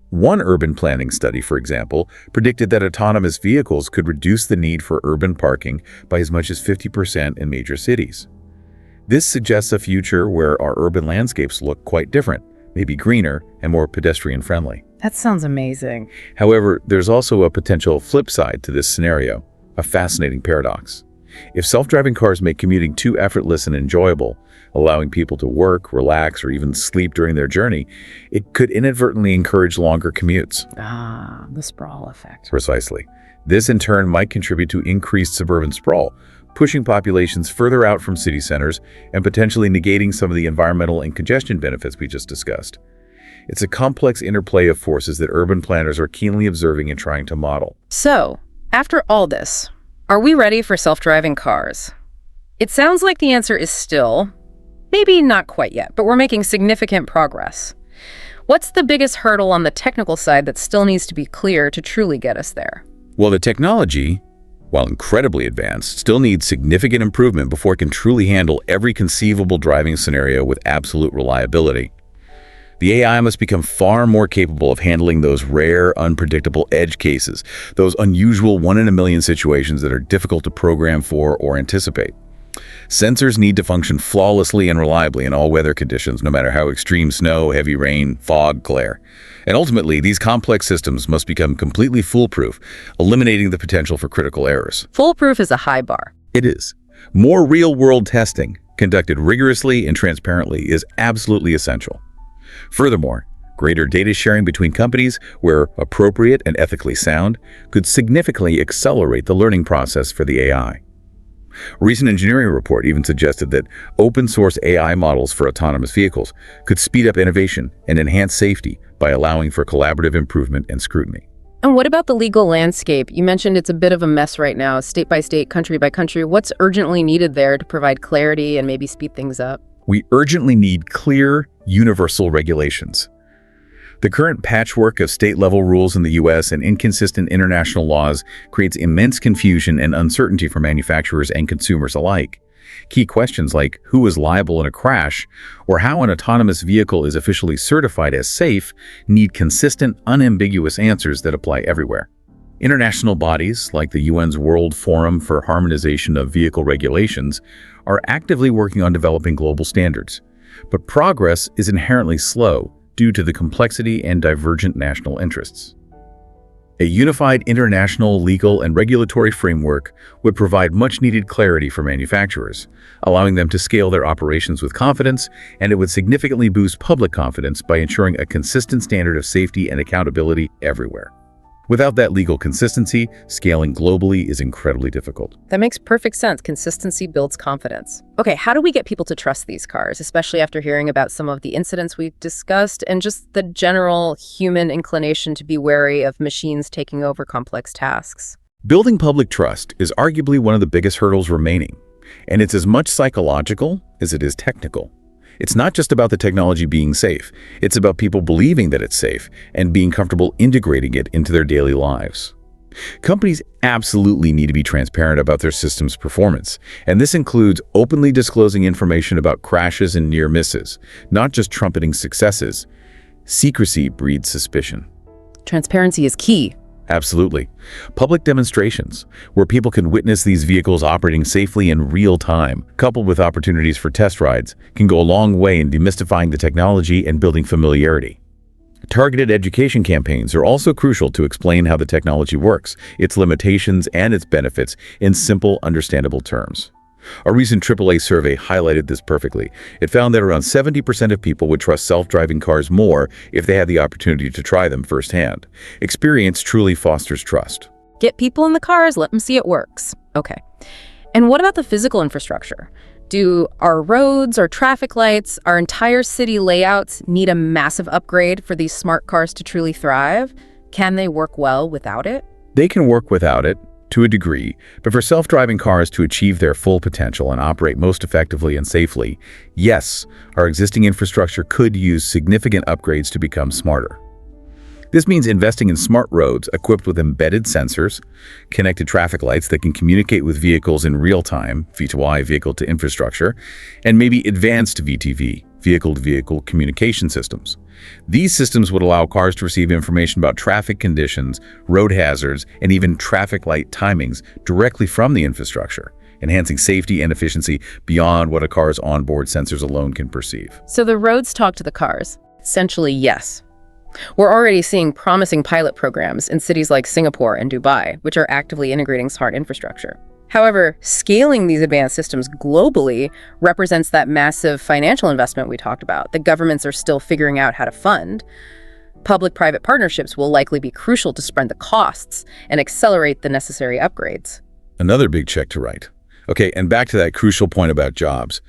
One urban planning study, for example, predicted that autonomous vehicles could reduce the need for urban parking by as much as 50% in major cities. This suggests a future where our urban landscapes look quite different, maybe greener and more pedestrian-friendly. That sounds amazing. However, there's also a potential flip side to this scenario, a fascinating paradox. If self-driving cars make commuting too effortless and enjoyable, allowing people to work, relax, or even sleep during their journey, it could inadvertently encourage longer commutes. The sprawl effect. Precisely. This in turn might contribute to increased suburban sprawl, pushing populations further out from city centers and potentially negating some of the environmental and congestion benefits we just discussed. It's a complex interplay of forces that urban planners are keenly observing and trying to model. So, after all this, are we ready for self-driving cars? It sounds like the answer is still, maybe not quite yet, but we're making significant progress. What's the biggest hurdle on the technical side that still needs to be clear to truly get us there? Well, the technology, while incredibly advanced, still needs significant improvement before it can truly handle every conceivable driving scenario with absolute reliability. The AI must become far more capable of handling those rare, unpredictable edge cases, those unusual one-in-a-million situations that are difficult to program for or anticipate. Sensors need to function flawlessly and reliably in all weather conditions, no matter how extreme snow, heavy rain, fog, glare. And ultimately, these complex systems must become completely foolproof, eliminating the potential for critical errors. Foolproof is a high bar. It is. More real-world testing, conducted rigorously and transparently, is absolutely essential. Furthermore, greater data sharing between companies, where appropriate and ethically sound, could significantly accelerate the learning process for the AI. A recent engineering report even suggested that open-source AI models for autonomous vehicles could speed up innovation and enhance safety by allowing for collaborative improvement and scrutiny. And what about the legal landscape? You mentioned it's a bit of a mess right now, state by state, country by country. What's urgently needed there to provide clarity and maybe speed things up? We urgently need clear, universal regulations. The current patchwork of state-level rules in the U.S. and inconsistent international laws creates immense confusion and uncertainty for manufacturers and consumers alike. Key questions like who is liable in a crash or how an autonomous vehicle is officially certified as safe need consistent, unambiguous answers that apply everywhere. International bodies, like the UN's World Forum for Harmonization of Vehicle Regulations, are actively working on developing global standards. But progress is inherently slow due to the complexity and divergent national interests. A unified international legal and regulatory framework would provide much-needed clarity for manufacturers, allowing them to scale their operations with confidence, and it would significantly boost public confidence by ensuring a consistent standard of safety and accountability everywhere. Without that legal consistency, scaling globally is incredibly difficult. That makes perfect sense. Consistency builds confidence. Okay, how do we get people to trust these cars, especially after hearing about some of the incidents we've discussed and just the general human inclination to be wary of machines taking over complex tasks? Building public trust is arguably one of the biggest hurdles remaining, and it's as much psychological as it is technical. It's not just about the technology being safe. It's about people believing that it's safe and being comfortable integrating it into their daily lives. Companies absolutely need to be transparent about their system's performance, and this includes openly disclosing information about crashes and near misses, not just trumpeting successes. Secrecy breeds suspicion. Transparency is key. Absolutely. Public demonstrations, where people can witness these vehicles operating safely in real time, coupled with opportunities for test rides, can go a long way in demystifying the technology and building familiarity. Targeted education campaigns are also crucial to explain how the technology works, its limitations, and its benefits in simple, understandable terms. A recent AAA survey highlighted this perfectly. It found that around 70% of people would trust self-driving cars more if they had the opportunity to try them firsthand. Experience truly fosters trust. Get people in the cars, let them see it works. Okay. And what about the physical infrastructure? Do our roads, our traffic lights, our entire city layouts need a massive upgrade for these smart cars to truly thrive? Can they work well without it? They can work without it, to a degree, but for self-driving cars to achieve their full potential and operate most effectively and safely, yes, our existing infrastructure could use significant upgrades to become smarter. This means investing in smart roads equipped with embedded sensors, connected traffic lights that can communicate with vehicles in real time, V2I, vehicle to infrastructure, and maybe advanced VTV, vehicle-to-vehicle communication systems. These systems would allow cars to receive information about traffic conditions, road hazards, and even traffic light timings directly from the infrastructure, enhancing safety and efficiency beyond what a car's onboard sensors alone can perceive. So the roads talk to the cars. Essentially, yes. We're already seeing promising pilot programs in cities like Singapore and Dubai, which are actively integrating smart infrastructure. However, scaling these advanced systems globally represents that massive financial investment we talked about that governments are still figuring out how to fund. Public-private partnerships will likely be crucial to spread the costs and accelerate the necessary upgrades. Another big check to write. Okay, and back to that crucial point about jobs.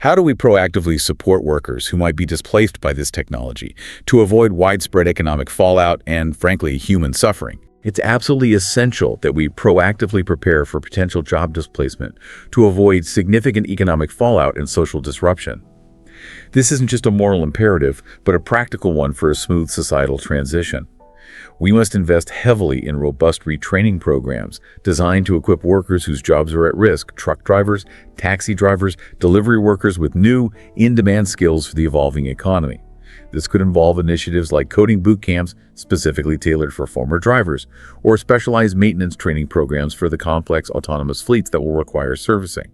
How do we proactively support workers who might be displaced by this technology to avoid widespread economic fallout and, frankly, human suffering? It's absolutely essential that we proactively prepare for potential job displacement to avoid significant economic fallout and social disruption. This isn't just a moral imperative, but a practical one for a smooth societal transition. We must invest heavily in robust retraining programs designed to equip workers whose jobs are at risk, truck drivers, taxi drivers, delivery workers with new, in-demand skills for the evolving economy. This could involve initiatives like coding boot camps specifically tailored for former drivers, or specialized maintenance training programs for the complex autonomous fleets that will require servicing.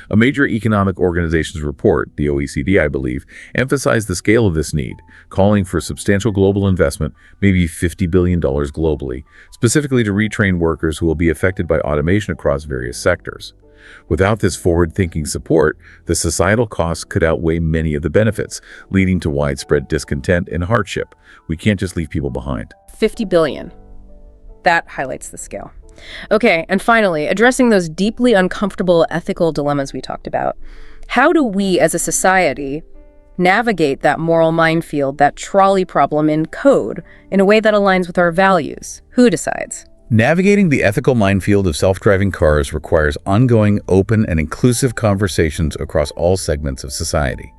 A major economic organization's report, the OECD, I believe, emphasized the scale of this need, calling for substantial global investment, maybe $50 billion globally, specifically to retrain workers who will be affected by automation across various sectors. Without this forward-thinking support, the societal costs could outweigh many of the benefits, leading to widespread discontent and hardship. We can't just leave people behind. 50 billion. That highlights the scale. Okay, and finally, addressing those deeply uncomfortable ethical dilemmas we talked about. How do we as a society navigate that moral minefield, that trolley problem in code, in a way that aligns with our values? Who decides? Navigating the ethical minefield of self-driving cars requires ongoing, open, and inclusive conversations across all segments of society.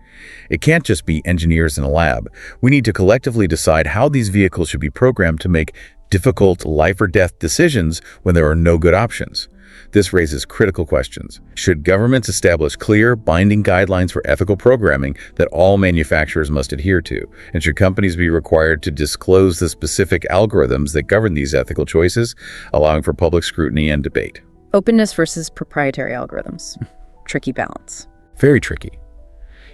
It can't just be engineers in a lab. We need to collectively decide how these vehicles should be programmed to make difficult life-or-death decisions when there are no good options. This raises critical questions. Should governments establish clear, binding guidelines for ethical programming that all manufacturers must adhere to? And should companies be required to disclose the specific algorithms that govern these ethical choices, allowing for public scrutiny and debate? Openness versus proprietary algorithms. Tricky balance. Very tricky.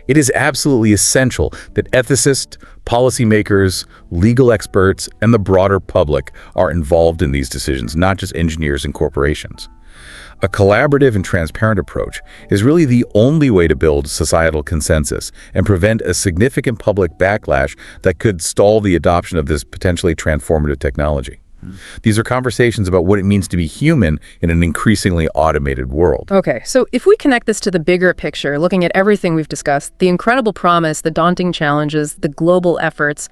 It is absolutely essential that ethicists, policymakers, legal experts, and the broader public are involved in these decisions, not just engineers and corporations. A collaborative and transparent approach is really the only way to build societal consensus and prevent a significant public backlash that could stall the adoption of this potentially transformative technology. These are conversations about what it means to be human in an increasingly automated world. Okay, so if we connect this to the bigger picture, looking at everything we've discussed, the incredible promise, the daunting challenges, the global efforts,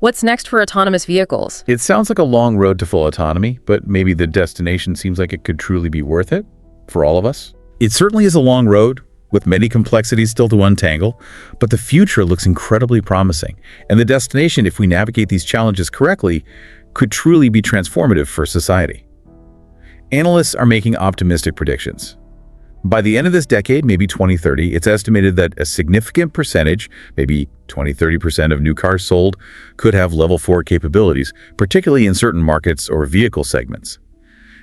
what's next for autonomous vehicles? It sounds like a long road to full autonomy, but maybe the destination seems like it could truly be worth it for all of us. It certainly is a long road, with many complexities still to untangle, but the future looks incredibly promising. And the destination, if we navigate these challenges correctly, could truly be transformative for society. Analysts are making optimistic predictions. By the end of this decade, maybe 2030, it's estimated that a significant percentage, maybe 20–30% of new cars sold, could have level 4 capabilities, particularly in certain markets or vehicle segments.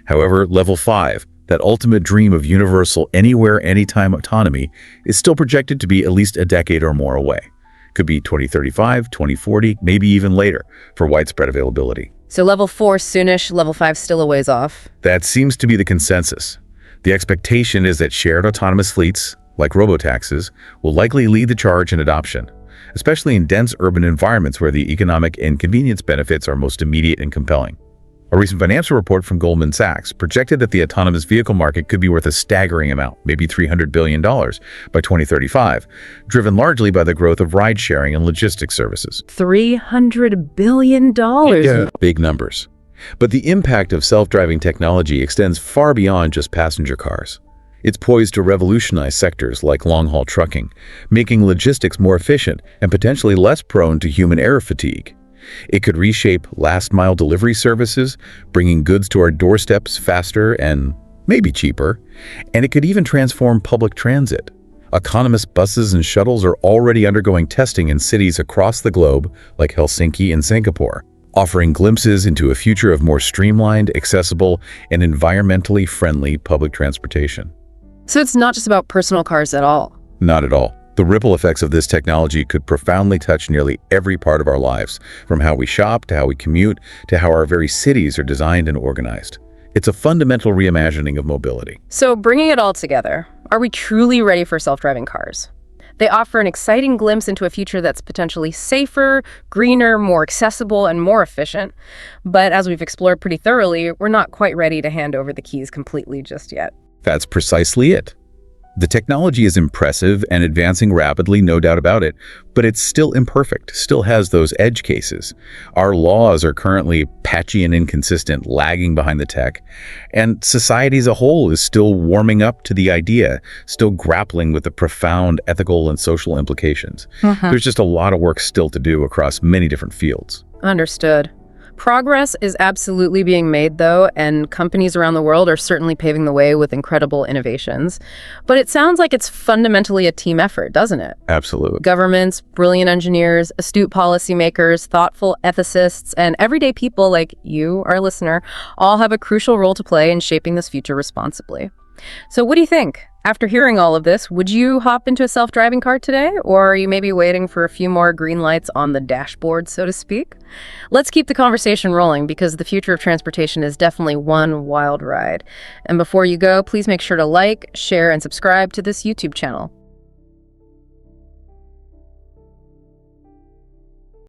However, level 5, that ultimate dream of universal anywhere, anytime autonomy, is still projected to be at least a decade or more away. Could be 2035, 2040, maybe even later for widespread availability. So level 4 soonish, level 5 still a ways off. That seems to be the consensus. The expectation is that shared autonomous fleets, like robotaxis, will likely lead the charge in adoption, especially in dense urban environments where the economic and convenience benefits are most immediate and compelling. A recent financial report from Goldman Sachs projected that the autonomous vehicle market could be worth a staggering amount, maybe $300 billion, by 2035, driven largely by the growth of ride-sharing and logistics services. $300 billion. Yeah, big numbers. But the impact of self-driving technology extends far beyond just passenger cars. It's poised to revolutionize sectors like long-haul trucking, making logistics more efficient and potentially less prone to human error fatigue. It could reshape last-mile delivery services, bringing goods to our doorsteps faster and maybe cheaper. And it could even transform public transit. Autonomous buses and shuttles are already undergoing testing in cities across the globe, like Helsinki and Singapore, offering glimpses into a future of more streamlined, accessible, and environmentally friendly public transportation. So it's not just about personal cars at all. Not at all. The ripple effects of this technology could profoundly touch nearly every part of our lives, from how we shop to how we commute to how our very cities are designed and organized. It's a fundamental reimagining of mobility. So bringing it all together, are we truly ready for self-driving cars? They offer an exciting glimpse into a future that's potentially safer, greener, more accessible, and more efficient. But as we've explored pretty thoroughly, we're not quite ready to hand over the keys completely just yet. That's precisely it. The technology is impressive and advancing rapidly, no doubt about it, but it's still imperfect, still has those edge cases. Our laws are currently patchy and inconsistent, lagging behind the tech, and society as a whole is still warming up to the idea, still grappling with the profound ethical and social implications. There's just a lot of work still to do across many different fields. Understood. Progress is absolutely being made, though, and companies around the world are certainly paving the way with incredible innovations. But it sounds like it's fundamentally a team effort, doesn't it? Absolutely. Governments, brilliant engineers, astute policymakers, thoughtful ethicists, and everyday people like you, our listener, all have a crucial role to play in shaping this future responsibly. So what do you think? After hearing all of this, would you hop into a self-driving car today? Or are you maybe waiting for a few more green lights on the dashboard, so to speak? Let's keep the conversation rolling because the future of transportation is definitely one wild ride. And before you go, please make sure to like, share, and subscribe to this YouTube channel.